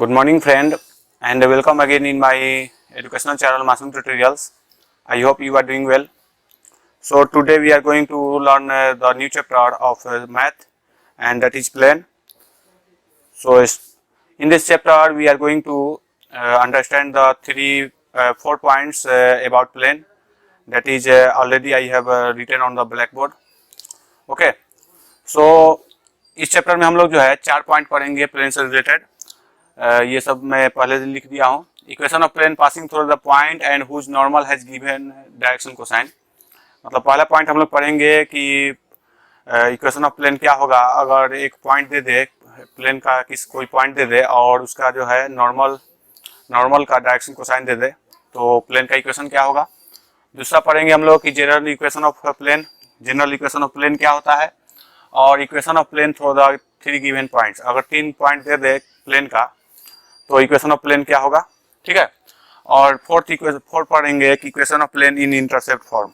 Good morning friend and welcome again in my educational channel Masum Tutorials. I hope you are doing well. So today we are going to learn the new chapter of math, and that is plane. So in this chapter we are going to understand the 4 points about plane, that is already I have written on the blackboard. Okay, so इस chapter में हम लोग जो है 4 point पढ़ेंगे plane से related. ये सब मैं पहले से लिख दिया हूँ. Equation of plane passing through the point and whose normal has given direction cosine. मतलब पहला पॉइंट हम लोग पढ़ेंगे कि इक्वेशन ऑफ प्लेन क्या होगा अगर एक पॉइंट दे दे, प्लेन का कोई पॉइंट दे दे और उसका जो है नॉर्मल का डायरेक्शन कोसाइन दे दे, तो प्लेन का इक्वेशन क्या होगा. दूसरा पढ़ेंगे हम लोग कि general equation of plane. General equation of plane क्या होता है, और equation of plane through the 3 given points. अगर 3 पॉइंट दे दे प्लेन का तो इक्वेशन ऑफ प्लेन क्या होगा. ठीक है. और फोर्थ पढ़ेंगे कि equation of plane in intercept form,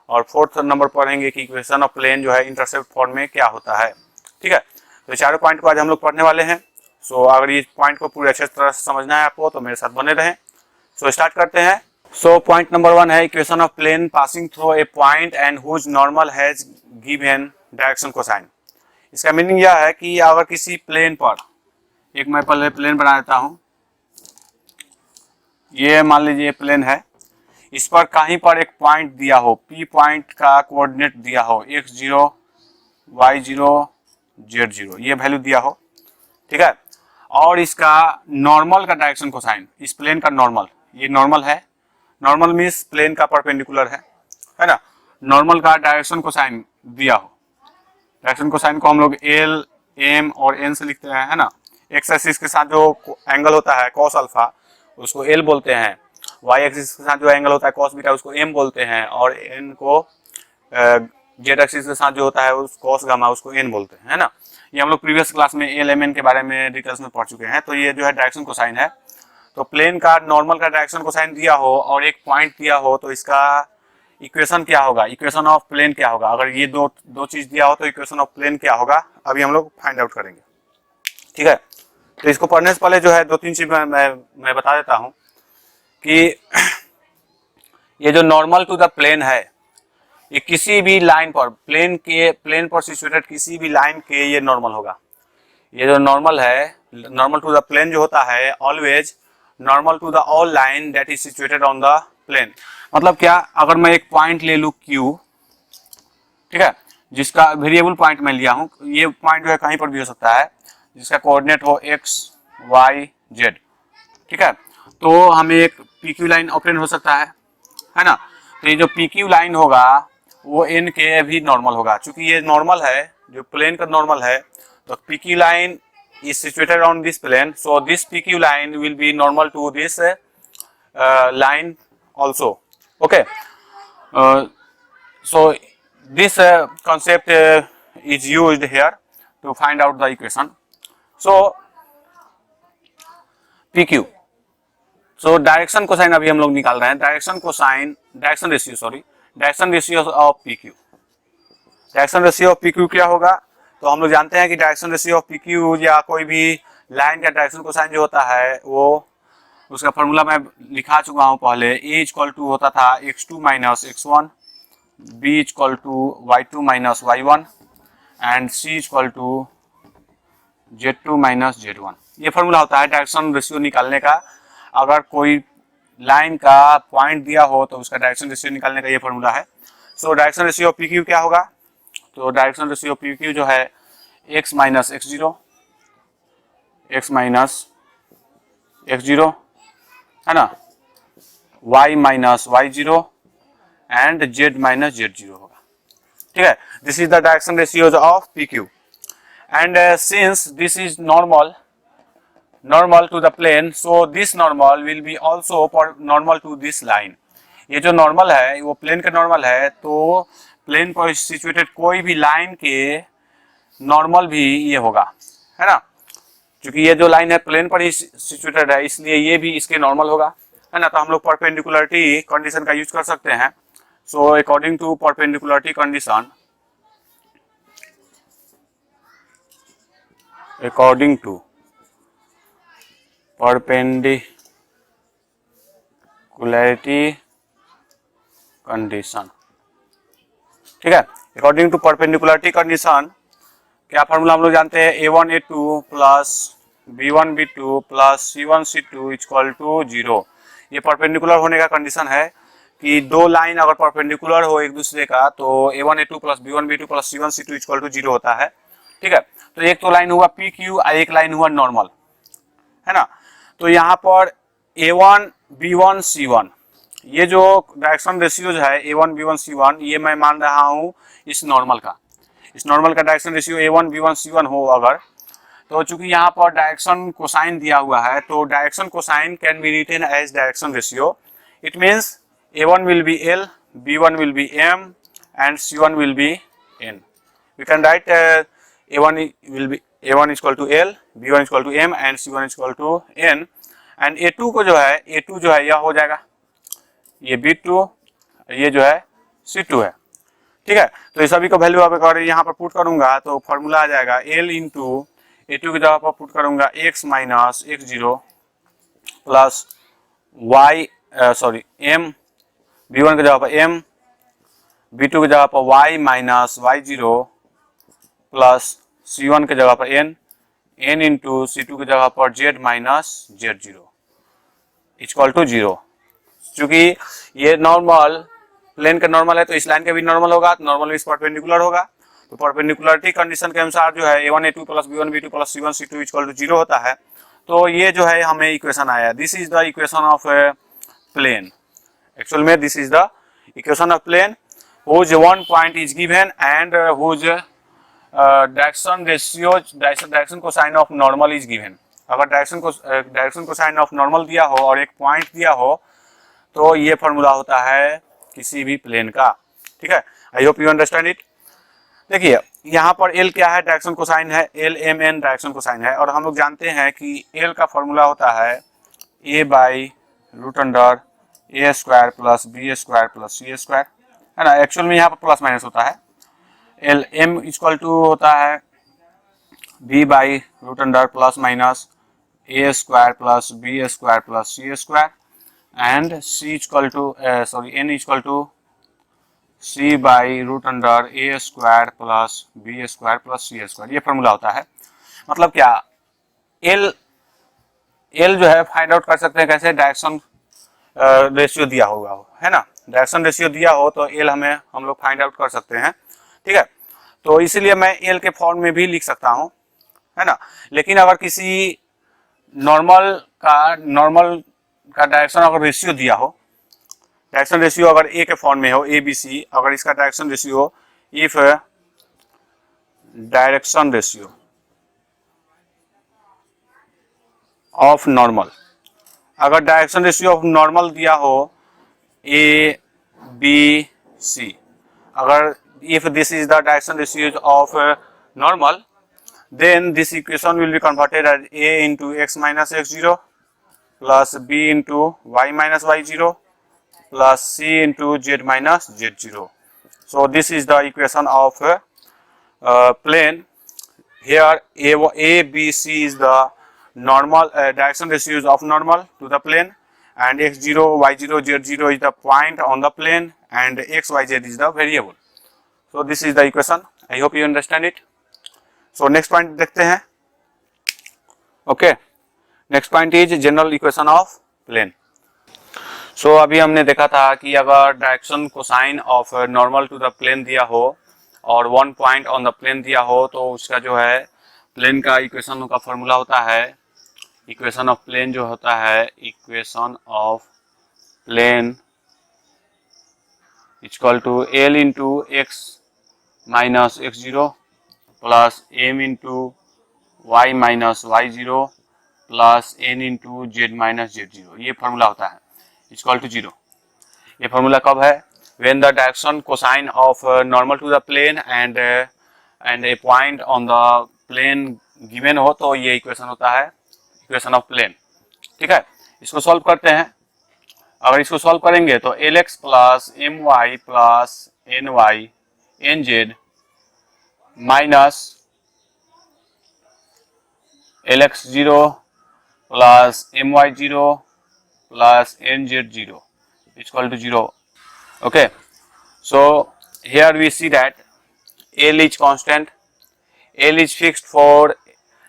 और फोर्थ नंबर पढ़ेंगे कि इक्वेशन ऑफ प्लेन जो है इंटरसेप्ट फॉर्म में क्या होता है. ठीक है. तो चारों पॉइंट को आज हम लोग पढ़ने वाले हैं. सो अगर ये पॉइंट को पूरी अच्छे तरह से समझना है आपको तो मेरे साथ बने रहें. सो स्टार्ट करते हैं. सो पॉइंट नंबर 1 है equation of plane passing through a point and whose normal has given direction cosine. इसका मीनिंग यह है कि अगर किसी प्लेन पर, एक मैं पहले प्लेन बना देता हूं, ये मान लीजिए प्लेन है, इस पर कहीं पर एक पॉइंट दिया हो, पी पॉइंट का कोऑर्डिनेट दिया हो x0 y0 z0, ये वैल्यू दिया हो. ठीक है. और इसका नॉर्मल का डायरेक्शन कोसाइन, इस प्लेन का नॉर्मल, ये नॉर्मल है. नॉर्मल मीन्स प्लेन का परपेंडिकुलर है ना. नॉर्मल का डायरेक्शन कोसाइन दिया हो. डायरेक्शन कोसाइन को हम लोग एल, एम और एन से लिखते हैं, है ना. एक्स एक्सिस के साथ जो एंगल होता है कॉस अल्फा, उसको एल बोलते हैं. वाई एक्सिस के साथ जो एंगल होता है कॉस बीटा, उसको एम बोलते हैं. और एन को जेड एक्सिस के साथ जो होता है उस कॉस गामा, उसको एन बोलते हैं, है ना. ये हम लोग प्रीवियस क्लास में एल एम एन के बारे में डिटेल्स में पढ़ चुके हैं. तो ये जो है डायरेक्शन कोसाइन है. तो प्लेन का नॉर्मल का डायरेक्शन कोसाइन दिया हो और एक पॉइंट दिया हो तो इसका इक्वेशन क्या होगा, इक्वेशन ऑफ प्लेन क्या होगा. अगर ये दो चीज दिया हो तो इक्वेशन ऑफ प्लेन क्या होगा, अभी हम लोग फाइंड आउट करेंगे. ठीक है. तो इसको पढ़ने से पहले जो है 2-3 चीज मैं बता देता हूं कि ये जो नॉर्मल टू द प्लेन है, ये किसी भी लाइन पर, प्लेन पर सिचुएटेड किसी भी लाइन के ये नॉर्मल होगा. ये जो नॉर्मल है, नॉर्मल टू द प्लेन जो होता है, always normal to the all line that is situated on the plane. मतलब क्या, अगर मैं एक पॉइंट ले लूं Q, ठीक है, जिसका वेरिएबल पॉइंट मैं लिया हूं, ये पॉइंट जो है कहीं पर भी हो सकता है, जिसका कोऑर्डिनेट हो x, y, z. ठीक है. तो हमें एक PQ लाइन ओपन हो सकता है ना. तो ये जो PQ लाइन होगा वो n के भी नॉर्मल होगा. चूंकि ये नॉर्मल है, जो प्लेन का नॉर्मल है, तो PQ line is situated on this plane, so this PQ line will be normal to this line also. Okay. So this concept is used here to find out the equation. So PQ, so direction cosine अभी हम लोग निकाल रहे हैं. Direction ratio of PQ. Direction ratio of PQ क्या होगा, तो हम लोग जानते हैं कि डायरेक्शन रेशियो ऑफ PQ या कोई भी लाइन का डायरेक्शन कोसाइन जो होता है, वो उसका फॉर्मूला मैं लिखा चुका हूं पहले. A इक्वल टू होता था x2 minus x1, B equal to y2 minus y1 and C equal to z2 minus z1. ये फॉर्मूला होता है डायरेक्शन रेशियो निकालने का. अगर कोई लाइन का पॉइंट दिया हो तो उसका डायरेक्शन रेशियो निकालने का ये फॉर्मूला है. So direction ratio of PQ क्या होगा, तो डायरेक्शन रेशियो PQ जो है x minus x0, x minus x0, है ना, y minus y0 and z minus z0 होगा. ठीक है. This is the direction ratios of PQ. And since this is normal to the plane, so this normal will be also normal to this line. ये जो normal है वो plane का normal है, तो प्लेन पर सिचुएटेड कोई भी लाइन के नॉर्मल भी ये होगा, है ना. क्योंकि ये जो लाइन है प्लेन पर ही सिचुएटेड है, इसलिए ये भी इसके नॉर्मल होगा, है ना. तो हम लोग परपेंडिकुलरिटी कंडीशन का यूज कर सकते हैं. So according to perpendicularity condition, perpendicularity condition. ठीक है, अकॉर्डिंग टू परपेंडिकुलरिटी कंडीशन क्या फॉर्मूला हम लोग जानते हैं, a1 a2 plus b1 b2 plus c1 c2 equal to 0। ये परपेंडिकुलर होने का कंडीशन है कि दो लाइन अगर परपेंडिकुलर हो एक दूसरे का तो a1 a2 plus b1 b2 plus c1 c2 equal to 0 होता है। ठीक है, तो एक तो लाइन हुआ पी क्यू और एक लाइन हुआ नॉर्मल, है ना। तो यहाँ पर a1 b1 c1 ये जो डायरेक्शन रेशियो है a1 b1 c1 ये मैं मान रहा हूँ इस नॉर्मल का direction ratio a1 b1 c1 हो अगर, तो चूंकि यहाँ पर डायरेक्शन कोसाइन दिया हुआ है तो direction cosine can be written as direction ratio. It means a1 will be L, b1 will be M and c1 will be N. We can write a1 is equal to L, b1 is equal to M and c1 is equal to N and a2 को जो है यह हो जाएगा ये b2, ये जो है c2 है। ठीक है, तो इस सभी को वैल्यू अगर यहाँ पर पुट करूंगा तो फॉर्मूला आ जाएगा L इंटू a2 की जगह पर पुट करूंगा x minus x0 plus y m, b1 की जगह पर m, b2 की जगह पर y minus y0 plus c1 की जगह पर n इंटू c2 की जगह पर z minus z0 equal to 0। चूंकि ये नॉर्मल प्लेन का नॉर्मल है तो इस लाइन का भी नॉर्मल होगा, तो नॉर्मल इस परपेंडिकुलर होगा, तो परपेंडिकुलरिटी कंडीशन के अनुसार जो है a1 a2 plus b1 b2 plus c1 c2 equal to 0 होता है। तो ये जो है हमें इक्वेशन आया, this is the equation of plane. Actually में this is the equation of plane whose one point is given and whose direction cosine of normal is given। अगर डायरेक्शन कोसाइन ऑफ नॉर्मल दिया हो और एक पॉइंट दिया हो तो ये फॉर्मूला होता है किसी भी प्लेन का। ठीक है, I hope you understand it. देखिए यहाँ पर L क्या है, डायरेक्शन कोसाइन है, L M N direction cosine है और हम लोग जानते हैं कि L का फॉर्मूला होता है a by root under A square plus B square plus C square, है ना। एक्चुअल में यहाँ पर प्लस माइनस होता है। एल एम इक्वल टू होता है B by root under plus minus A square plus B square plus C square and C equal to N equal to C by root under A square plus B square plus C square. ये formula होता है। मतलब क्या, L जो है find out कर सकते हैं कैसे, डायरेक्शन रेशियो दिया होगा, है ना। डायरेक्शन रेशियो दिया हो तो एल हम लोग फाइंड आउट कर सकते हैं। ठीक है, तो इसीलिए मैं एल के फॉर्म में भी लिख सकता हूं, है ना। लेकिन अगर किसी नॉर्मल का डायरेक्शन अगर रेशियो दिया हो, डायरेक्शन रेशियो अगर ए के फॉर्म में हो ए बी सी, अगर इसका direction ratio if direction ratio of normal, अगर डायरेक्शन रेशियो ऑफ नॉर्मल दिया हो ए बी सी, अगर if this is the direction ratio of normal then this equation will be converted as a into x minus x0 plus b into y minus y0 plus c into z minus z0. So this is the equation of plane. Here a b c is the normal direction ratios of normal to the plane and x0 y0 z0 is the point on the plane and x y z is the variable. So this is the equation. I hope you understand it. So next point देखते हैं. Okay, next point is general equation of plane. So अभी हमने देखा था कि अगर direction cosine of normal to the plane दिया हो और one point on the plane दिया हो तो उसका जो है प्लेन का इक्वेशन का फॉर्मूला होता है, इक्वेशन ऑफ प्लेन जो होता है, equation of plane equal to L into X minus x0 plus m into Y minus y0 plus n into z minus z0। ये फॉर्मूला होता है इक्वल टू 0। ये फॉर्मूला कब है, when the direction cosine of normal to the plane and a point on the plane given हो तो ये equation होता है इक्वेशन ऑफ प्लेन। ठीक है, इसको सॉल्व करते हैं। अगर इसको सॉल्व करेंगे तो lx plus my plus ny nz minus lx0 plus my0 plus nz0 is equal to 0. Okay, so here we see that L is constant, L is fixed for,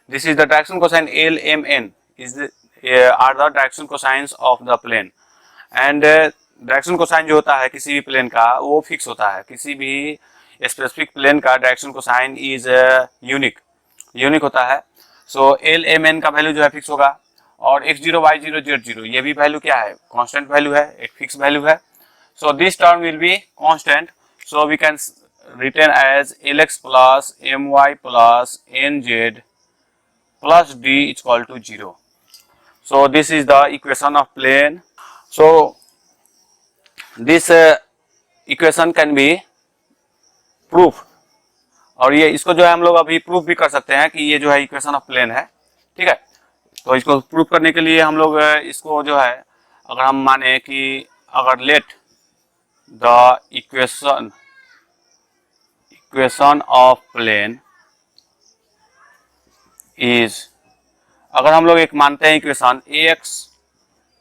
this is the direction cosine, L, M, N is the, are the direction cosines of the plane, and direction cosine जो होता है किसी भी plane का वो fix होता है, किसी भी स्पेसिफिक प्लेन का डायरेक्शन कोसाइन इज यूनिक होता है। सो एल एम एन का वैल्यू जो है फिक्स होगा, और x0 y0 z0 ये भी वैल्यू क्या है, कांस्टेंट वैल्यू है, एक फिक्स वैल्यू है। So this term will be constant, so we can written as lx plus my plus nz plus d is equal to 0. So this is the equation of plane. So this equation can be proved, और ये इसको जो है हम लोग अभी proof भी कर सकते हैं कि ये जो है इक्वेशन ऑफ प्लेन है, ठीक है। तो इसको प्रूफ करने के लिए हम लोग इसको जो है, अगर हम माने कि अगर let the equation of plane is, अगर हम लोग एक मानते हैं equation ax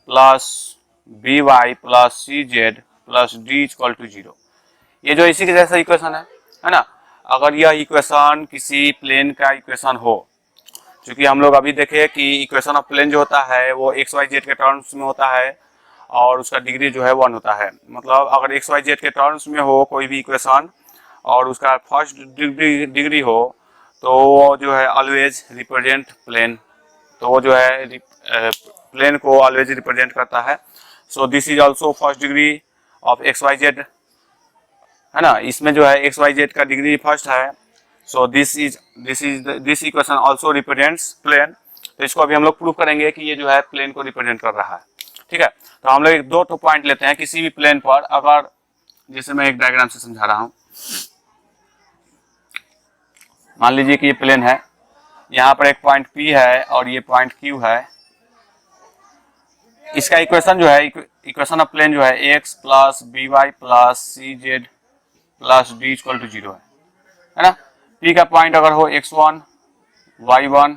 plus by plus cz plus d equal to 0, ये जो इसी के जैसा इक्वेशन है ना। अगर यह इक्वेशन किसी प्लेन का इक्वेशन हो, क्योंकि हम लोग अभी देखे कि इक्वेशन ऑफ प्लेन जो होता है वो एक्स वाई जेड के टर्म्स में होता है और उसका डिग्री जो है 1 होता है। मतलब अगर एक्स वाई जेड के टर्म्स में हो कोई भी इक्वेशन और उसका फर्स्ट डिग्री हो, तो वो जो है ऑलवेज रिप्रेजेंट प्लेन, तो वो जो है प्लेन को ऑलवेज रिप्रेजेंट करता है। So this is also first degree of x y z, है ना, इसमें जो है एक्स वाई जेड का डिग्री फर्स्ट है। So this equation also represents plane. तो इसको अभी हम लोग प्रूव करेंगे कि ये जो है प्लेन को रिप्रेजेंट कर रहा है, ठीक है। तो हम लोग दो पॉइंट लेते हैं किसी भी प्लेन पर। अगर जैसे मैं एक डायग्राम से समझा रहा हूँ, मान लीजिए कि ये प्लेन है, यहाँ पर एक पॉइंट P है और ये पॉइंट Q है। इसका इक्वेशन जो है, इक्वेशन ऑफ प्लेन जो है x plus by plus cz plus d equal to 0 है ना। P का पॉइंट अगर हो x1 y1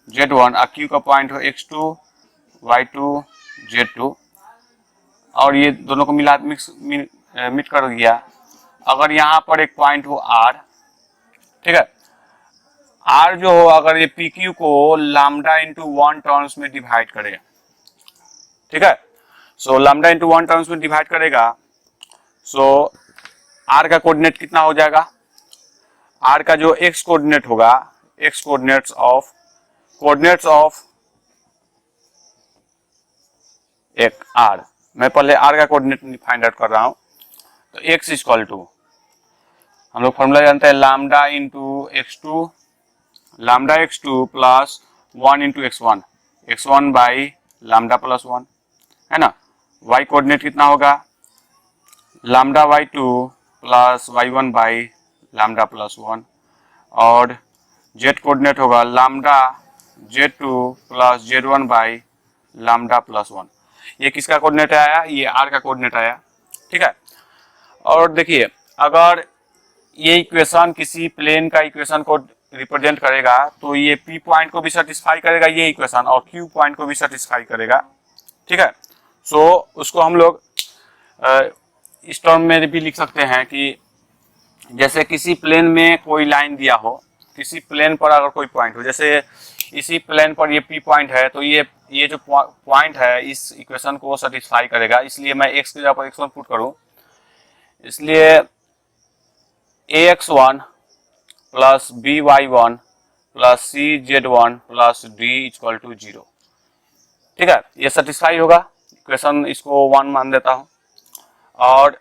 z1 और Q का पॉइंट हो x2 y2 z2, और ये दोनों को मिला मिट कर दिया। अगर यहाँ पर एक पॉइंट हो r, ठीक है, r जो हो अगर ये PQ को लैम्डा इंटू 1 टर्म्स में डिवाइड करेगा, ठीक है। सो लैम्डा इंटू 1 टर्म्स में डिवाइड करेगा, सो r का कोऑर्डिनेट कितना हो जाएगा, r का जो x कोऑर्डिनेट होगा, x कोऑर्डिनेट्स ऑफ एक r, मैं पहले r का कोऑर्डिनेट फाइंड आउट कर रहा हूं। तो x इक्वल टू, हम लोग फॉर्मूला जानते हैं, lambda into x2, lambda x2 plus 1 into x1 by lambda plus 1, है ना। y कोऑर्डिनेट कितना होगा, lambda y2 plus y1 by lambda plus 1, और z कोऑर्डिनेट होगा lambda z2 plus z1 by lambda plus 1। ये किसका कोऑर्डिनेट आया, ये r का कोऑर्डिनेट आया, ठीक है। और देखिए अगर ये इक्वेशन किसी प्लेन का इक्वेशन को रिप्रेजेंट करेगा तो ये P पॉइंट को भी सेटिस्फाई करेगा ये इक्वेशन, और Q पॉइंट को भी सेटिस्फाई करेगा, ठीक है। सो उसको हम लोग इस टर्म में भी लिख सकते हैं कि जैसे किसी प्लेन में कोई लाइन दिया हो, किसी प्लेन पर अगर कोई पॉइंट हो, जैसे इसी प्लेन पर ये P पॉइंट है, तो ये जो पॉइंट है इस इक्वेशन को सेटिस्फाई करेगा। इसलिए मैं x की जगह पर x1 पुट करूं, इसलिए ax1 plus by1 plus cz1 plus d equal to 0, ठीक है। ये सेटिस्फाई होगा इक्वेशन, इसको 1 मान देता हूं। और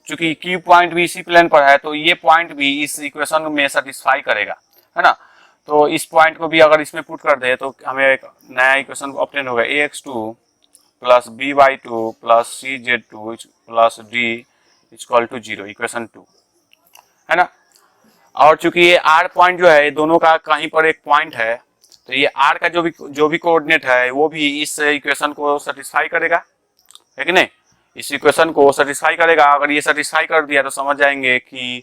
चूंकि Q पॉइंट भी इसी प्लेन पर है तो ये पॉइंट भी इस इक्वेशन में सेटिस्फाई करेगा, है ना। तो इस पॉइंट को भी अगर इसमें पुट कर दे तो हमें एक नया इक्वेशन ऑब्टेन होगा, ax2 plus by2 plus cz2 plus d equal to 0, equation 2, है ना। और चूंकि ये r पॉइंट जो है दोनों का कहीं पर एक पॉइंट है, तो ये r का जो भी कोऑर्डिनेट है वो भी इस इक्वेशन को सेटिस्फाई करेगा, है कि नहीं, इस इक्वेशन को सेटिस्फाई करेगा। अगर ये सेटिस्फाई कर दिया तो समझ जाएंगे कि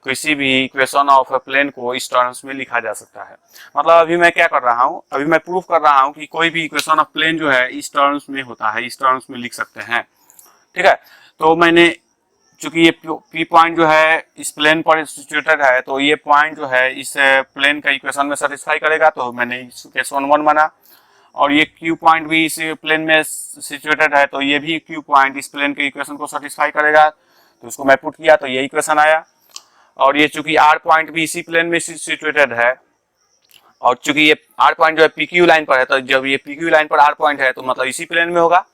किसी भी इक्वेशन ऑफ ए प्लेन को इस टर्म्स में लिखा जा सकता है। मतलब अभी मैं क्या कर रहा हूँ, अभी मैं प्रूफ कर रहा हूँ कि कोई भी इक्वेशन ऑफ प्लेन जो है इस टर्म्स में होता है, इस टर्म्स में लिख सकते हैं। ठीक है, तो मैंने चूंकि ये पी पॉइंट जो है इस प्लेन पर सिचुएटेड है, तो ये पॉइंट जो है इस प्लेन का इक्वेशन में सेटिस्फाई करेगा, तो मैंने इस केस 1 बना। और ये क्यू पॉइंट भी इस प्लेन में सिचुएटेड है, तो ये भी क्यू पॉइंट इस प्लेन के इक्वेशन को सेटिस्फाई करेगा, तो उसको मैं पुट किया तो ये इक्वेशन आया। और ये चूंकि आर पॉइंट भी इसी प्लेन में सिचुएटेड है, और चूंकि ये आर पॉइंट जो है पीक्यू लाइन पर है, तो जब ये पीक्यू लाइन पर आर पॉइंट है तो मतलब इसी प्लेन में होगा,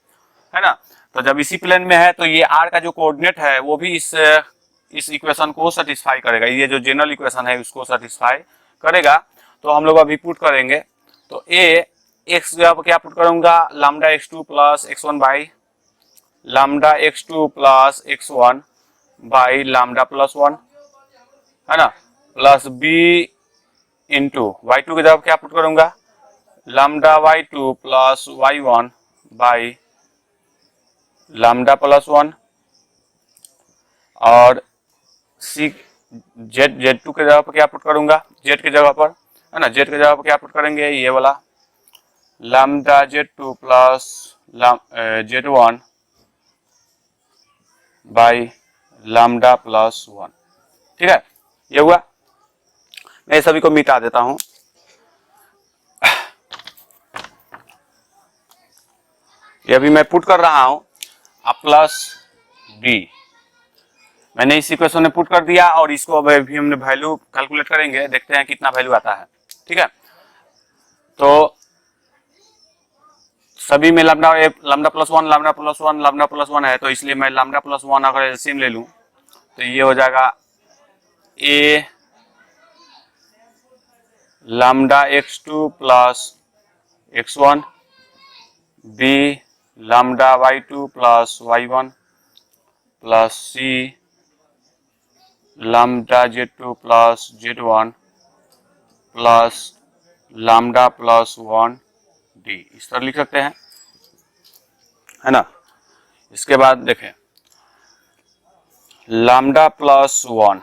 है ना। तो जब इसी प्लेन में है तो ये आर का जो कोऑर्डिनेट है वो भी इस इक्वेशन को सेटिस्फाई करेगा, ये जो जनरल इक्वेशन है उसको सेटिस्फाई करेगा। तो हम लोग अभी पुट करेंगे, तो ए एक्स जगह पर क्या पुट करूंगा, lambda x2 plus x1 by lambda x2 plus x1 by lambda plus 1, है ना, प्लस बी इंटू y2 की जगह क्या पुट करूंगा, lambda y2 plus y1 by lambda plus 1, और सी z2 के जगह पर क्या पुट करूंगा, z की जगह पर, है ना, z की जगह पर क्या पुट करेंगे, ये वाला lambda z2 plus z1 by lambda plus 1। ठीक है, ये हुआ। मैं सभी को मिटा देता हूं। ये अभी मैं पुट कर रहा हूं, प्लस बी मैंने इस इक्वेशन में पुट कर दिया, और इसको अभी हमने वैल्यू कैलकुलेट करेंगे, देखते हैं कितना वैल्यू आता है। ठीक है, तो सभी में lambda plus 1 lambda plus 1 lambda plus 1 है, तो इसलिए मैं लैम्डा प्लस 1 अगर एलसीएम ले लूं तो ये हो जाएगा a lambda x2 plus x1 b lambda y2 plus y1 plus c lambda z2 plus z1 plus lambda plus 1 d, इस तरह लिख सकते हैं, है ना। इसके बाद देखें लैम्डा प्लस 1,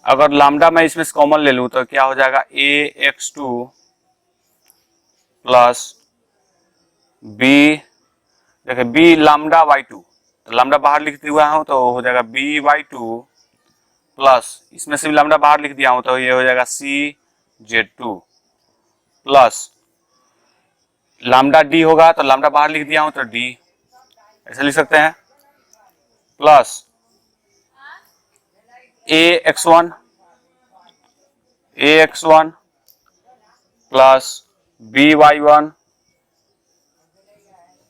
अगर लैम्डा मैं इसमें से कॉमन ले लूं तो क्या हो जाएगा, ए x2 प्लस बी, देखिए बी लैम्डा y2, तो लैम्डा बाहर लिख दिया हूं तो हो जाएगा बी y2 प्लस, इसमें से भी लैम्डा बाहर लिख दिया हूं तो ये हो जाएगा सी z2 प्लस लैम्डा डी होगा तो लैम्डा बाहर लिख दिया हूं तो डी, ऐसे लिख सकते हैं, plus a x one plus b y1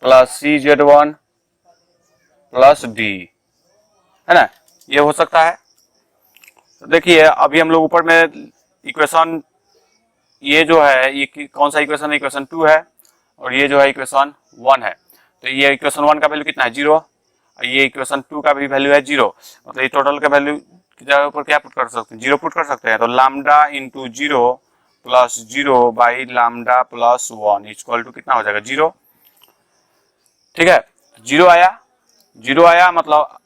plus c z1 plus d, है ना, ये हो सकता है। तो देखिए अभी हम लोग ऊपर में इक्वेशन, ये जो है ये कौन सा इक्वेशन है, इक्वेशन 2 है, और ये जो है इक्वेशन 1 है। तो ये इक्वेशन 1 का वैल्यू कितना है, 0, और ये इक्वेशन 2 का भी वैल्यू है 0, मतलब ये टोटल का वैल्यू की जगह पर क्या पुट कर सकते हैं, 0 पुट कर सकते हैं। तो lambda into 0 plus 0 by lambda plus 1 equal to कितना हो जाएगा, 0। ठीक है, 0 आया, 0 आया, मतलब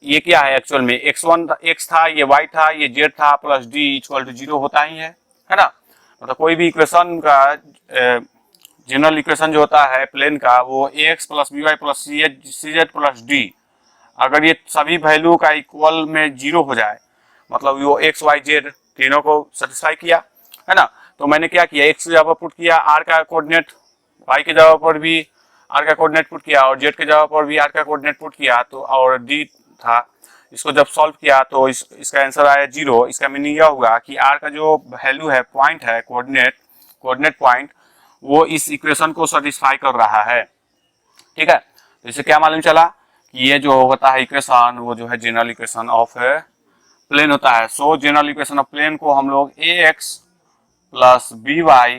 ये क्या है एक्चुअल में, x1 x था, ये y था, ये z था, प्लस d इक्वल टू 0 होता ही है ना। मतलब कोई भी इक्वेशन का जनरल इक्वेशन जो होता है प्लेन का, वो ax plus b y plus c z plus d, अगर ये सभी वैल्यू का इक्वल में 0 हो जाए, मतलब वो x y z तीनों को सेटिस्फाई किया, है ना। तो मैंने क्या किया, x की जगह पर पुट किया r का कोऑर्डिनेट, y की जगह पर भी r का कोऑर्डिनेट पुट किया, और z की जगह पर भी r का कोऑर्डिनेट पुट किया, तो और d था, इसको जब सॉल्व किया तो इसका आंसर आया 0। इसका मीनिंग यह हुआ कि r का जो वैल्यू है, पॉइंट है, कोऑर्डिनेट पॉइंट, वो इस इक्वेशन को सेटिस्फाई कर रहा है। ठीक है, तो इससे क्या मालूम चला कि ये जो होता है इक्वेशन, वो जो है जनरल इक्वेशन ऑफ प्लेन होता है। So general equation of plane को हम लोग ax plus b y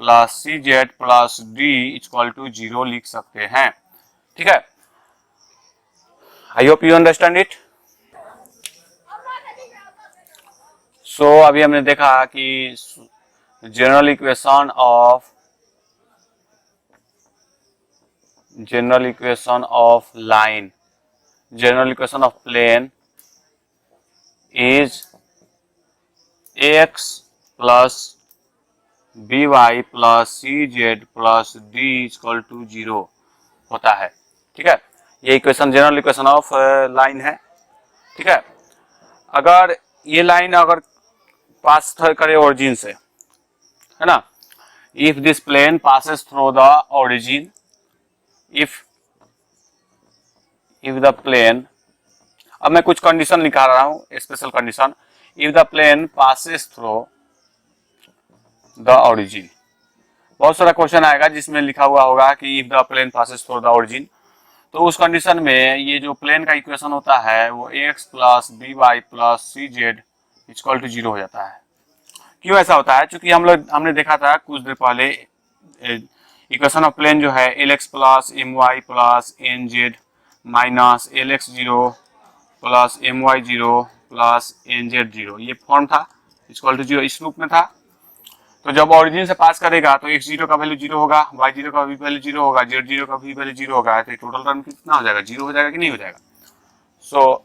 plus c z plus d equal to 0 लिख सकते हैं। ठीक है, I hope you understand it. So अभी हमने देखा कि general equation of general equation of line, general equation of plane is ax plus by plus cz plus d equal to 0 होता है। ठीक है, ये equation general equation of line है। ठीक है, अगर ये लाइन अगर पास करे ओरिजिन से, है ना, if this plane passes through the origin, if the plane, अब मैं कुछ कंडीशन निकाल रहा हूं, special condition, if the plane passes through the origin. बहुत सारा क्वेश्चन आएगा जिसमें लिखा हुआ होगा कि if the plane passes through the origin, तो उस कंडीशन में ये जो प्लेन का इक्वेशन होता है वो x plus b y plus c z equal to 0 हो जाता है। क्यों ऐसा होता है? क्योंकि हमने देखा था कुछ देर पहले इक्वेशन ऑफ प्लेन जो है l x plus m y plus n z minus l x 0 plus m y 0 plus n z 0, ये फॉर्म था, इक्वल टू 0 इस रूप में था। तो जब ओरिजिन से पास करेगा तो x0 का वैल्यू 0 होगा, y0 का भी वैल्यू 0 होगा, z0 का भी वैल्यू 0 होगा, तो टोटल टर्म कितना हो जाएगा? 0 हो जाएगा कि नहीं हो जाएगा? सो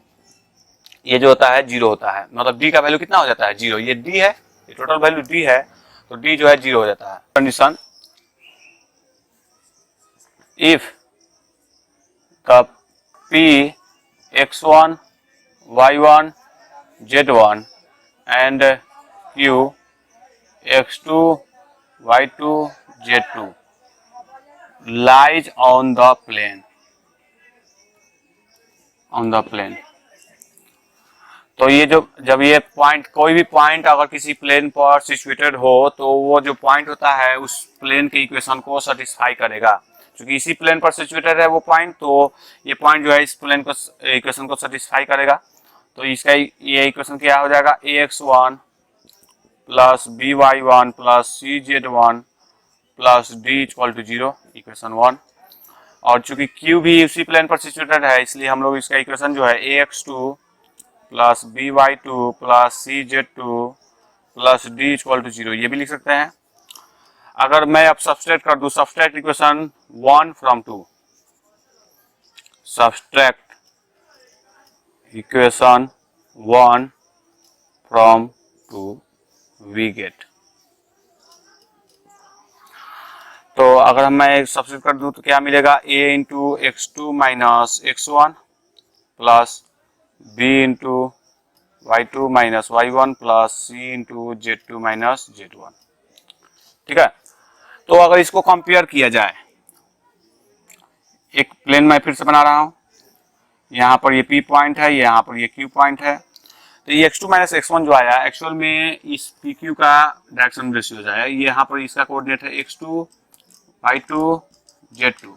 ये जो होता है 0 होता है, मतलब d का वैल्यू कितना हो जाता है? 0। ये d है, ये टोटल वैल्यू d है, तो d जो है 0 हो जाता है। Condition, if the p x1 y1 z1 and q x2 y2 z2 lies on the plane, तो ये जब ये पॉइंट, कोई भी पॉइंट अगर किसी प्लेन पर सिचुएटेड हो तो वो जो पॉइंट होता है उस प्लेन के इक्वेशन को सेटिस्फाई करेगा। क्योंकि इसी प्लेन पर सिचुएटेड है वो पॉइंट, तो ये पॉइंट जो है इस प्लेन को इक्वेशन को सेटिस्फाई करेगा। तो इसका ये इक्वेशन क्या हो जाएगा? ax1 plus b y 1 plus c z 1 plus d equal to 0, equation 1। और चूंकि क्यू भी उसी प्लेन पर सिचुएटेड है, इसलिए हम लोग इसका इक्वेशन जो है ax2 plus b y 2 plus c z 2 plus d equal to 0, ये भी लिख सकते हैं। अगर मैं अब सब्सट्रैक्ट कर दूं, subtract equation 1 from 2, subtract equation 1 from 2 we get, तो अगर मैं सब्स्टिट्यूट कर दूं तो क्या मिलेगा? a into x2 minus x1 plus b into y2 minus y1 plus c into z2 minus z1। ठीक है, तो अगर इसको कंपेयर किया जाए, एक प्लेन मैं फिर से बना रहा हूं, यहाँ पर ये p पॉइंट है, यहाँ पर ये q पॉइंट है, तो ये x2 माइनस x1 जो आया एक्चुअल में इस PQ का डायरेक्शन रेशियो जो है, ये यहाँ पर इसका कोऑर्डिनेट है x2 y2 z2,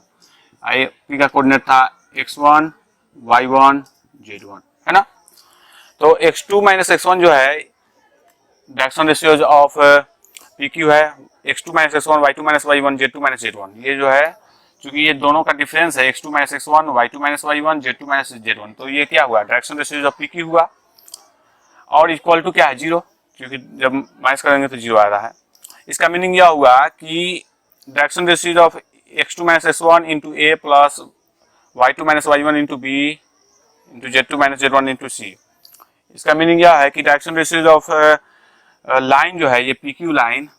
p का कोऑर्डिनेट था x1 y1 z1, है ना। तो x2 माइनस x1 जो है डायरेक्शन रेशियो ऑफ PQ है, x2 minus x1 y2 minus y1 z2 minus z1, ये जो है क्योंकि ये दोनों का डिफरेंस है x2 minus x1 y2 minus y1 z2 minus z1, तो ये क्या हुआ? डायरेक्शन रेशियो ऑफ PQ हुआ, और इक्वल टू क्या है? 0, क्योंकि जब माइनस करेंगे तो 0 आ रहा है। इसका मीनिंग यह हुआ कि direction ratio of x2 minus x1 into a plus y2 minus y1 into b into z2 minus z1 into c, इसका मीनिंग यह है कि डायरेक्शन रेशियो ऑफ लाइन जो है ये PQ लाइन,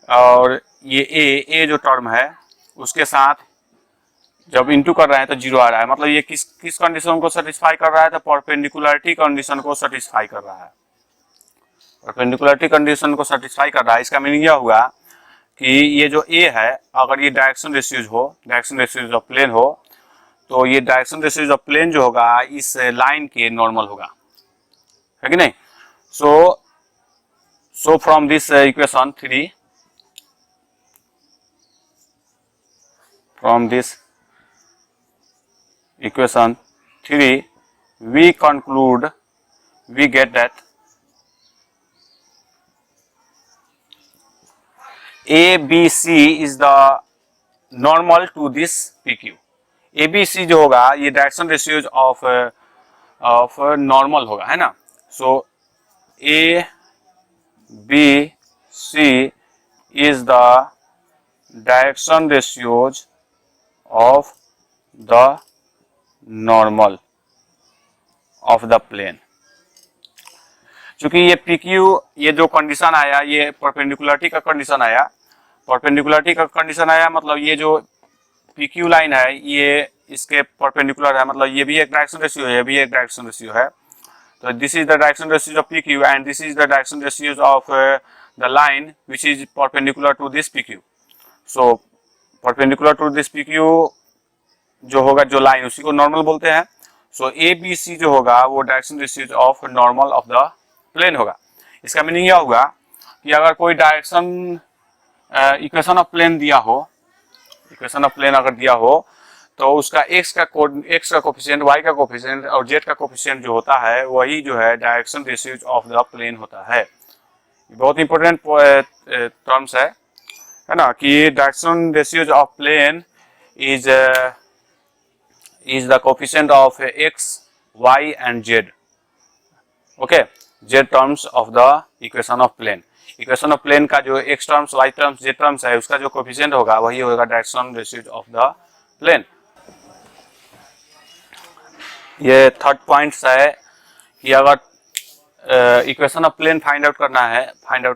और ये a जो टर्म है उसके साथ जब इंटू कर रहा है तो 0 आ रहा है, मतलब ये किस कंडीशन को सेटिस्फाई कर रहा है? तो परपेंडिकुलरिटी कंडीशन को सेटिस्फाई कर रहा है, परपेंडिकुलरिटी कंडीशन को सेटिस्फाई कर रहा है। इसका मीनिंग यह हुआ कि ये जो a है, अगर ये डायरेक्शन रेशियोज हो, डायरेक्शन रेशियोज ऑफ प्लेन हो, तो ये डायरेक्शन रेशियोज ऑफ प्लेन जो होगा इस लाइन के नॉर्मल होगा, है कि नहीं? So from this equation 3, from this equation 3 we get that ABC is the normal to this PQ। ABC जो होगा ये डायरेक्शन रेशियोज ऑफ नॉर्मल होगा, है ना। So ABC is the direction ratios of the normal of the plane. चूंकि ये P Q, ये जो कंडीशन आया ये परपेंडिकुलरिटी का कंडीशन आया, परपेंडिकुलरिटी का कंडीशन आया मतलब ये जो पी क्यू लाइन है ये इसके परपेंडिकुलर है, मतलब ये भी एक डायरेक्शन रेशियो है, ये भी एक डायरेक्शन रेशियो है। तो this is the direction ratio of P Q and this is the direction ratio of the line which is perpendicular to this P Q. So perpendicular to this P Q जो होगा, जो line, उसी को normal बोलते हैं। सो A B C जो होगा वो direction ratio of normal of the plane होगा। इसका मीनिंग यह होगा कि अगर कोई डायरेक्शन इक्वेशन ऑफ प्लेन दिया हो, इक्वेशन ऑफ प्लेन अगर दिया हो तो उसका x का कोफिशिएंट, y का कोफिशिएंट और z का कोफिशिएंट जो होता है वही जो है direction ratio of the plane होता है। बहुत इंपॉर्टेंट टर्म्स है ना, कि direction ratio of plane is the coefficient of x, y and z। Okay, z terms of the equation of plane. Equation of plane का जो x terms, y terms, z terms है उसका जो coefficient होगा वही होगा direction ratio of the plane. ये third points है कि अगर equation of plane find out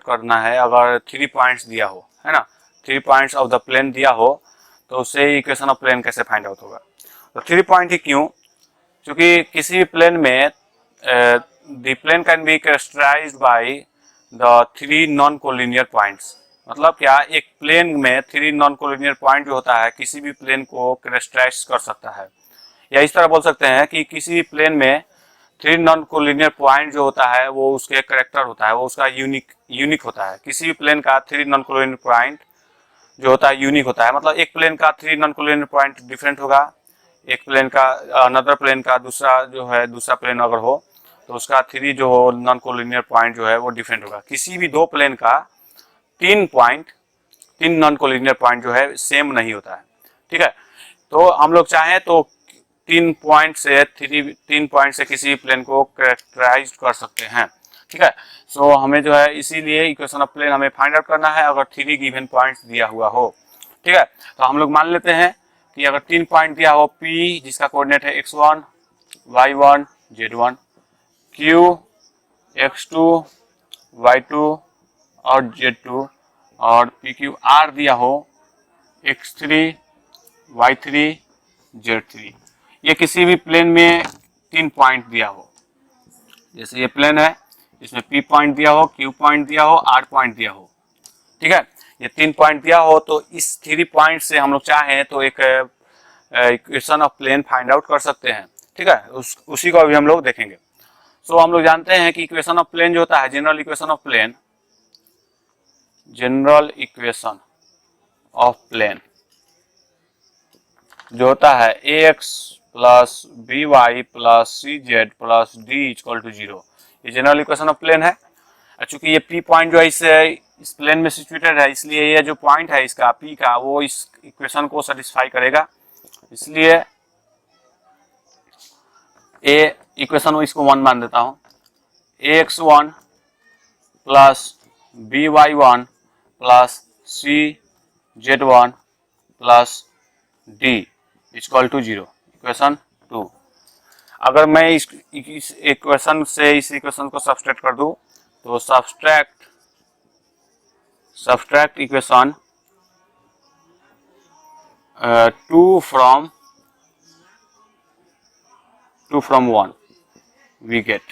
करना है अगर 3 पॉइंट्स दिया हो, है ना, 3 पॉइंट्स ऑफ द प्लेन दिया हो तो उससे इक्वेशन ऑफ प्लेन कैसे फाइंड आउट होगा। तो 3 पॉइंट ही क्यों? क्योंकि किसी भी प्लेन में the plane can be characterized by the 3 non collinear points. मतलब क्या, एक प्लेन में 3 नॉन कोलिनियर पॉइंट जो होता है किसी भी प्लेन को कैरेक्टराइज कर सकता है, या इस तरह बोल सकते हैं कि किसी भी प्लेन में 3 नॉन कोलिनियर पॉइंट जो होता है वो उसके कैरेक्टर होता है, वो उसका यूनिक होता है। किसी भी प्लेन का 3 नॉन कोलिनियर पॉइंट जो होता है यूनिक होता है। मतलब एक प्लेन का 3 नॉन कोलिनियर पॉइंट डिफरेंट होगा, एक प्लेन का अनदर प्लेन का दूसरा प्लेन अगर हो तो उसका 3 जो हो नॉन कोलिनियर पॉइंट जो है वो डिफरेंट होगा। किसी भी 2 प्लेन का 3 नॉन कोलिनियर पॉइंट जो है सेम नहीं होता है। ठीक है, तो हम लोग चाहें तो 3 पॉइंट से किसी प्लेन को कैरेक्टराइज कर सकते हैं। ठीक है, सो हमें जो है इसीलिए इक्वेशन ऑफ प्लेन हमें फाइंड आउट करना है अगर 3 गिवन पॉइंट्स दिया हुआ हो। ठीक है, तो हम लोग मान लेते हैं कि अगर 3 पॉइंट दिया हो, P जिसका कोऑर्डिनेट है x1, y1, z1, Q x2, y2 और z2 और PQ R दिया हो x3, y3, z3। ये किसी भी प्लेन में 3 पॉइंट दिया हो, जैसे ये प्लेन है इसमें P पॉइंट दिया हो, Q पॉइंट दिया हो, R पॉइंट दिया हो। ठीक है, ये 3 पॉइंट दिया हो तो इस 3 पॉइंट से हम लोग चाहें तो एक equation of plane find out कर सकते हैं। ठीक है, उसी को अभी हम लोग देखेंगे। सो हम लोग जानते हैं कि इक्वेशन ऑफ प्लेन जो होता है, जनरल इक्वेशन ऑफ प्लेन जो होता है ax plus by plus cz plus d equal to 0, ये जनरल इक्वेशन ऑफ प्लेन है। चूंकि ये P पॉइंट जो है इस प्लेन में सिचुएटेड है, इसलिए ये जो पॉइंट है इसका P का वो इस इक्वेशन को सेटिस्फाई करेगा। इसलिए ए इक्वेशन इसको 1 मान देता हूं, ax1 plus by1 plus cz1 plus d equal to 0, equation 2। अगर मैं इस इक्वेशन से इस इक्वेशन को सब्सट्रैक्ट कर दूं तो subtract equation 2 from 1 we get.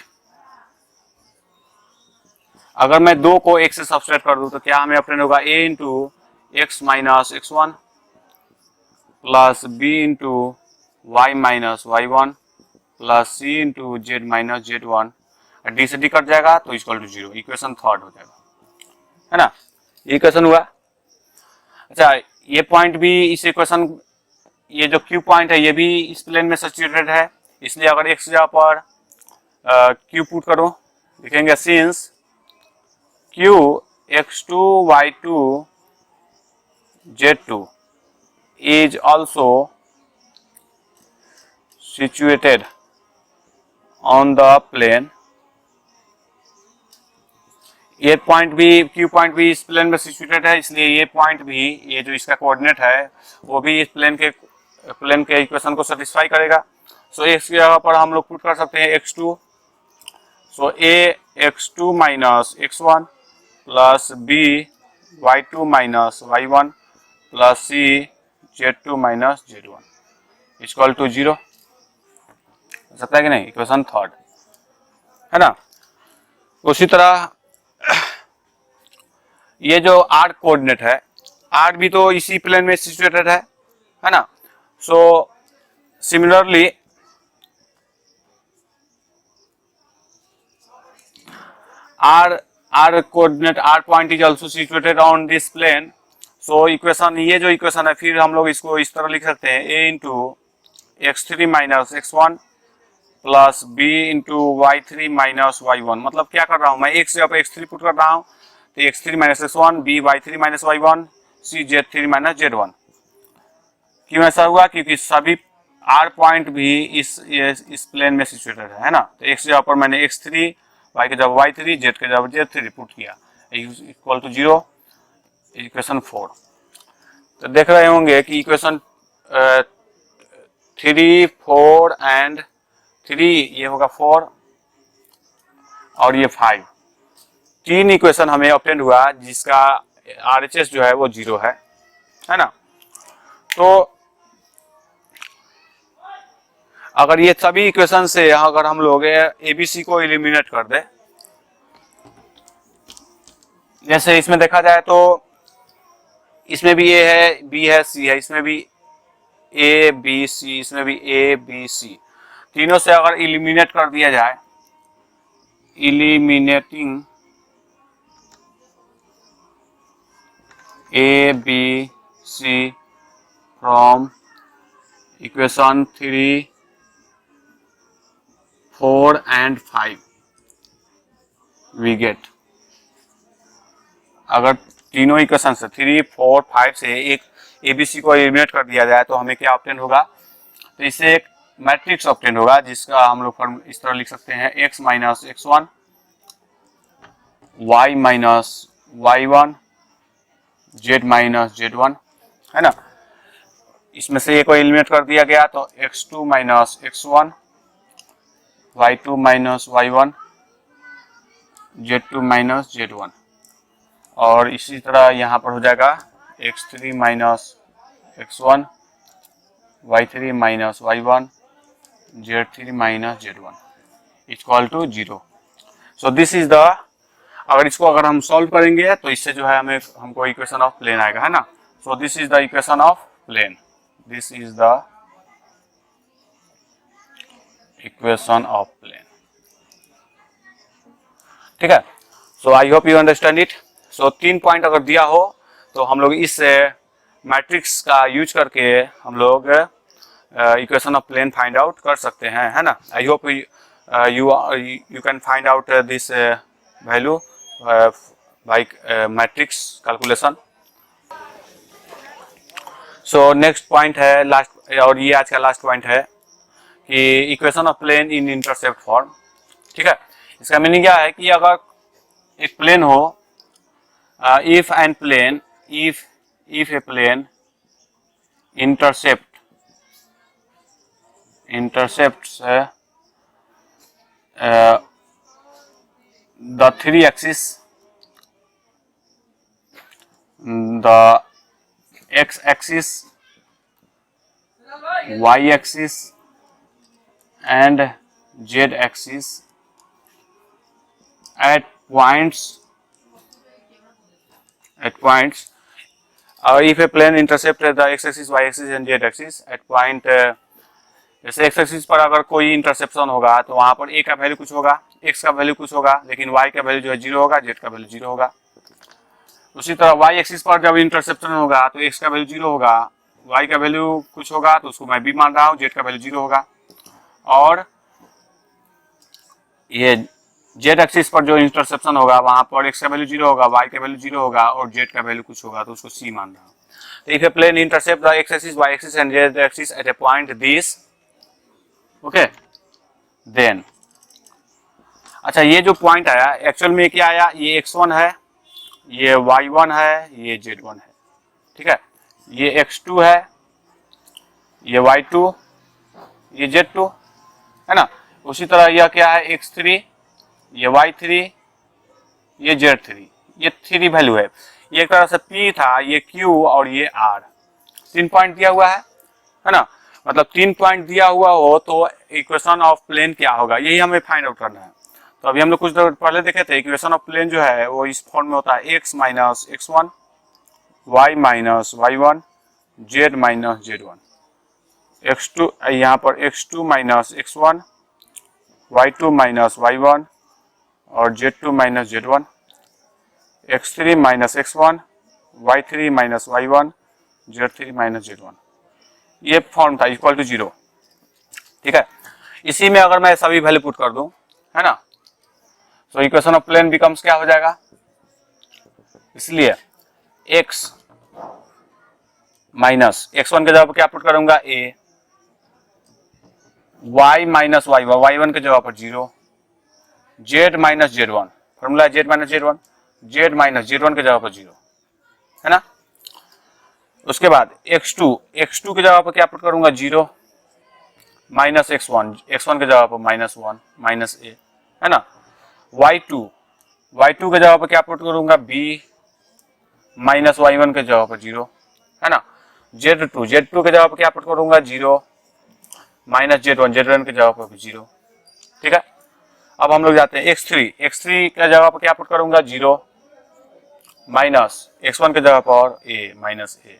अगर मैं 2 को 1 से सब्सट्रैक्ट कर दूं तो क्या हमें अपने होगा a into x minus x1 plus b into y minus y1 plus c into z minus z1, D से डी कट जाएगा तो इक्वल टू 0, इक्वेशन 3 हो जाएगा, है ना, इक्वेशन हुआ। अच्छा, ये पॉइंट भी इस इक्वेशन, ये जो Q पॉइंट है ये भी इस प्लेन में सिचुएटेड है, इसलिए अगर x जगह पर Q पुट करो लिखेंगे since Q x2 y2 z2 is also situated on the plane, ये पॉइंट भी Q पॉइंट भी इस प्लेन में सिचुएटेड है, इसलिए ये पॉइंट भी, ये जो इसका कोऑर्डिनेट है वो भी इस प्लेन के प्लेन के इक्वेशन को सेटिस्फाई करेगा। सो x की जगह पर हम लोग पुट कर सकते हैं x2। So a x2 minus x1 plus b y2 minus y1 plus c z2 minus z1 equal to 0 हो सकता है कि नहीं, इक्वेशन थर्ड है ना। उसी तरह ये जो r कोऑर्डिनेट है, r भी तो इसी प्लेन में सिचुएटेड है ना। So similarly r coordinate r point is also situated on this plane। So equation, ये जो इक्वेशन है फिर हम लोग इसको इस तरह लिख सकते हैं a into x3 minus x1 plus b into y3 minus y1। मतलब क्या कर रहा हूं मैं, x जगह पर x3 पुट कर रहा हूं तो x3 minus x1, b y3 minus y1, c z3 minus z1। क्यों ऐसा हुआ, क्योंकि सभी r पॉइंट भी इस प्लेन में सिचुएटेड है ना। तो x जगह पर मैंने x3, y के जगह y3, z के जगह z3 पुट किया, इक्वल टू 0, इक्वेशन 4। तो देख रहे होंगे कि इक्वेशन 3, 4 एंड 3, ये होगा 4 और ये 5, 3 इक्वेशन हमें ऑब्टेन हुआ जिसका RHS जो है वो 0 है ना। तो अगर ये सभी इक्वेशन से अगर हम लोग ABC को एलिमिनेट कर दे, जैसे इसमें देखा जाए तो इसमें भी A है, B है, C है, इसमें भी A B C, इसमें भी A B C, तीनों से अगर एलिमिनेट कर दिया जाए, eliminating A B C from equation 3, 4 and 5 we get, अगर तीनों इक्वेशन से 3, 4, 5 से एक ABC को एलिमिनेट कर दिया जाए तो हमें क्या ऑब्टेन होगा, तो इससे एक मैट्रिक्स ऑब्टेन होगा जिसका हम लोग फॉर्म इस तरह लिख सकते हैं, x minus x1, y minus y1, z minus z1 है ना। इसमें से एक को एलिमिनेट कर दिया गया तो x2 minus x1, y2 minus y1, z2 minus z1, और इसी तरह यहाँ पर हो जाएगा x3 minus x1, y3 minus y1, z3 minus z1 equal to 0। So this is the, अगर इसको अगर हम सॉल्व करेंगे तो इससे जो है हमको इक्वेशन ऑफ प्लेन आएगा है ना। So this is the equation of plane, this is the equation of plane, ठीक है। So I hope you understand it. So 3 point अगर दिया हो तो हम लोग इस मैट्रिक्स का यूज करके हम लोग equation of plane find out कर सकते हैं, है ना। I hope you can find out this value by matrix calculation. So next point है लास्ट, और ये आज का लास्ट पॉइंट है कि equation of plane in intercept form, ठीक है। इसका मीनिंग क्या है कि अगर एक प्लेन हो, if a plane intercepts the 3 axis, the x axis, y axis and z axis at points, if a plane intercept the x axis, y axis and z axis at point, जैसे x axis पर अगर कोई interception होगा तो वहां पर a का value कुछ होगा, x का वैल्यू कुछ होगा, लेकिन y का वैल्यू जो है 0 होगा, z का वैल्यू 0 होगा। उसी तरह y एक्सिस पर जब इंटरसेप्शन होगा तो x का वैल्यू 0 होगा, y का वैल्यू कुछ होगा तो उसको मैं b मान रहा हूँ, z का वैल्यू 0 होगा। और ये z एक्सिस पर जो इंटरसेप्शन होगा वहां पर x का वैल्यू 0 होगा, y का वैल्यू 0 होगा और z का वैल्यू कुछ होगा तो उसको c मान रहा हूँ। तो if a plane intercept the x axis, y axis and z axis at a point this, okay, then, अच्छा ये जो पॉइंट आया एक्चुअल में क्या आया, ये x1 है, ये y1 है, ये z1 है, ठीक है, ये x2 है, ये y2, ये z2 है ना। उसी तरह यह क्या है x3, ये y3, ये z3, ये 3 वैल्यू है। ये एक तरह से p था, ये q और ये r, 3 पॉइंट दिया हुआ है ना। मतलब 3 पॉइंट दिया हुआ हो तो इक्वेशन ऑफ प्लेन क्या होगा, यही हमें फाइंड आउट करना है। तो अभी हम लोग कुछ देर पहले देखे थे इक्वेशन ऑफ प्लेन जो है वो इस फॉर्म में होता है x minus x1, y minus y1, z minus z1, x2 यहाँ पर x2 minus x1, y2 minus y1 और z2 minus z1, x3 minus x1, y3 minus y1, z3 minus z1। ये फॉर्म था इक्वल टू 0। ठीक है, इसी में अगर मैं सभी वैल्यू पुट कर दूं, है ना, तो इक्वेशन ऑफ प्लेन बिकम्स क्या हो जाएगा, इसलिए x माइनस x1 के जगह पर क्या पुट करूंगा a, y माइनस y1 के जगह पर 0, z minus z1, formula z minus z1, z minus z1 के जगह पर 0, है ना। उसके बाद x2 के जगह पर क्या पुट करूंगा 0, माइनस x1 के जगह पर -1 माइनस a, है ना। y2 के जगह पर क्या पुट करूंगा b, माइनस y1 के जगह पर 0, है ना। z2 के जगह पर क्या पुट करूंगा 0, माइनस z1 के जगह पर भी 0। ठीक है, अब हम लोग जाते हैं x3 के जगह पर क्या पुट करूंगा 0, माइनस x1 के जगह पर a माइनस a।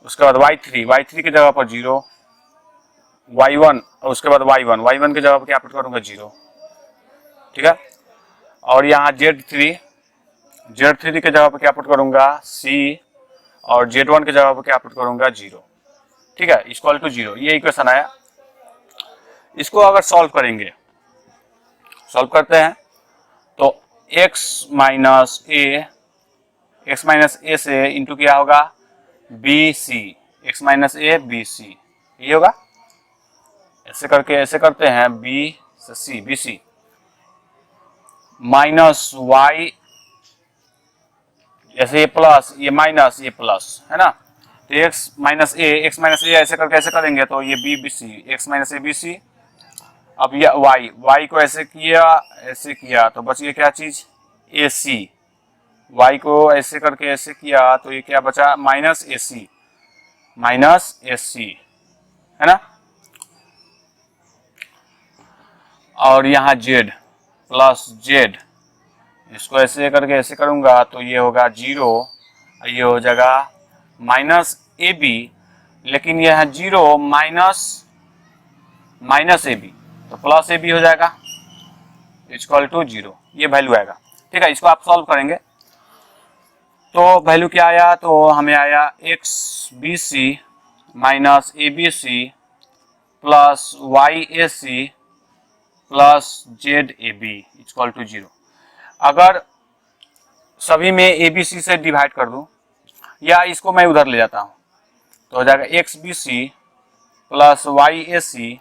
उसके बाद y3 की जगह पर 0, y1 और उसके बाद y1 की जगह पर क्या पुट करूंगा 0। ठीक है, और यहाँ z3 की जगह पर क्या पुट करूंगा c और z1 की जगह पर क्या पुट करूंगा 0। ठीक है, इक्वल टू 0, ये इक्वेशन आया। इसको अगर सॉल्व करेंगे, सॉल्व करते हैं तो x माइनस ए से इंटू क्या होगा bc, x माइनस ए bc, ये होगा। ऐसे करके ऐसे करते हैं b से c, bc माइनस y, ऐसे ये प्लस, ये माइनस, ये प्लस, है ना। तो x माइनस ए ऐसे करके ऐसे करेंगे तो ये bc, x माइनस ए bc। अब ये y को ऐसे किया तो बच गया क्या चीज ac, y को ऐसे करके ऐसे किया तो ये क्या बचा माइनस ac, है ना। और यहाँ z प्लस z, इसको ऐसे करके ऐसे करूंगा तो ये होगा 0, ये हो जाएगा माइनस ab, लेकिन यह है 0 माइनस ab, तो प्लस ab हो जाएगा, इक्वल टू 0, ये वैल्यू आएगा। ठीक है, इसको आप सॉल्व करेंगे तो वैल्यू क्या आया, तो हमें आया x bc minus abc plus yac plus z a b equal to 0। अगर सभी में ए बी सी से डिवाइड कर दूं या इसको मैं उधर ले जाता हूं तो हो जाएगा x b c plus y a c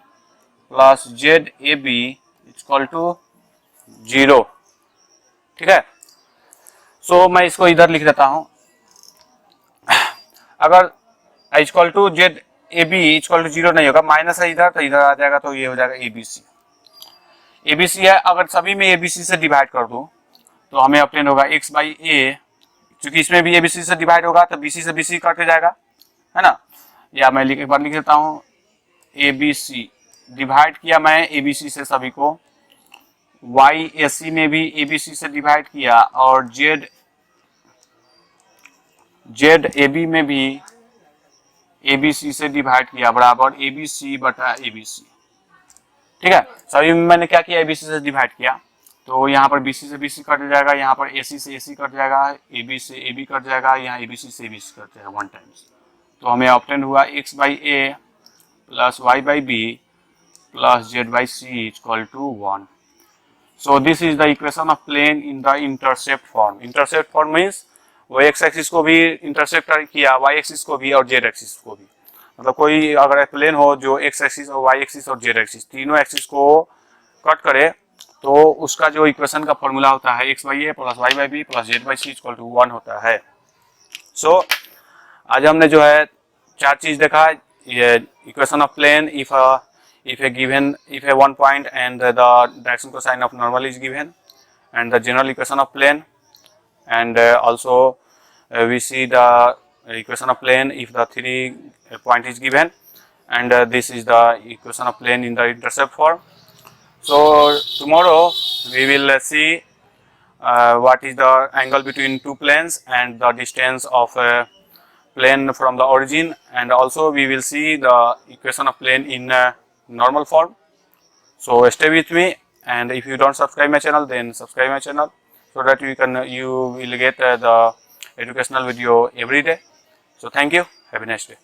plus z a b equal to 0। ठीक है, सो मैं इसको इधर लिख देता हूं। अगर equal to z a b equal to 0 नहीं होगा, माइनस है इधर तो इधर आ जाएगा, तो ये हो जाएगा एबीसी। एबीसी है, अगर सभी में एबीसी से डिवाइड कर दूं तो हमें ऑब्टेन होगा x बाई ए, क्योंकि इसमें भी एबीसी से डिवाइड होगा तो बीसी से बीसी कट जाएगा, है ना। या मैं एक बार लिख देता हूं, एबीसी डिवाइड किया मैं एबीसी से सभी को, वाई ए सी में भी एबीसी से डिवाइड किया और जेड ए बी में भी एबीसी से डिवाइड किया बराबर एबीसी बटा एबीसी। ठीक है, सभी में मैंने क्या किया, एबीसी से डिवाइड किया तो यहाँ पर बीसी से बीसी कट जाएगा, यहाँ पर एसी से एसी कट जाएगा, एबी से एबी कट जाएगा, यहाँ एबीसी से एबीसी कट जाएगा 1 टाइम्स। तो हमें ऑब्टेन हुआ x by a plus y by b plus z by c equal to 1। So this is the equation of plane in the intercept form. Intercept form means वो x axis को भी intercept किया, y axis को भी और z axis को भी। मतलब कोई अगर प्लेन हो जो x एक्सिस और y एक्सिस और z एक्सिस तीनों एक्सिस को कट करे तो उसका जो इक्वेशन का फॉर्मूला होता है x by a plus y by b plus z by c equal to 1 होता है। सो आज हमने जो है 4 चीज देखा, equation of plane if a one point and the direction cosine of normal is given, and the general equation of plane, and also we see the equation of plane if the 3 point is given, and this is the equation of plane in the intercept form. So tomorrow we will see what is the angle between two planes and the distance of a plane from the origin, and also we will see the equation of plane in normal form. So stay with me, and if you don't subscribe my channel, then subscribe my channel so that you will get the educational video every day. So thank you, have a nice day.